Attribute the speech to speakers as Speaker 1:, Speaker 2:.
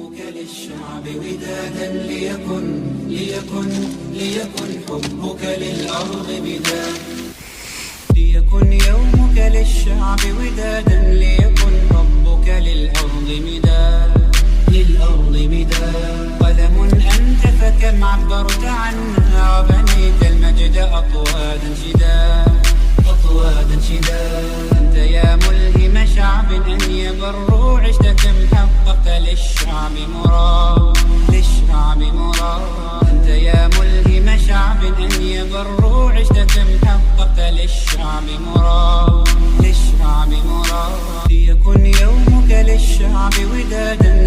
Speaker 1: حبك للشعب ودادا ليكن حبك للأرض مداد. ليكن يومك للشعب ودادا ليكن حبك للأرض مداد. قلم أنت فكم عبرت عنها وبنيت المجد أطوادا شداد. أنت يا ملهم شعب أن يبروا عشت كم حققت للشعب مراد. أنت يا ملهم شعب أن يبروا عشت كم حققت للشعب مراد. ليكن يومك للشعب ودادا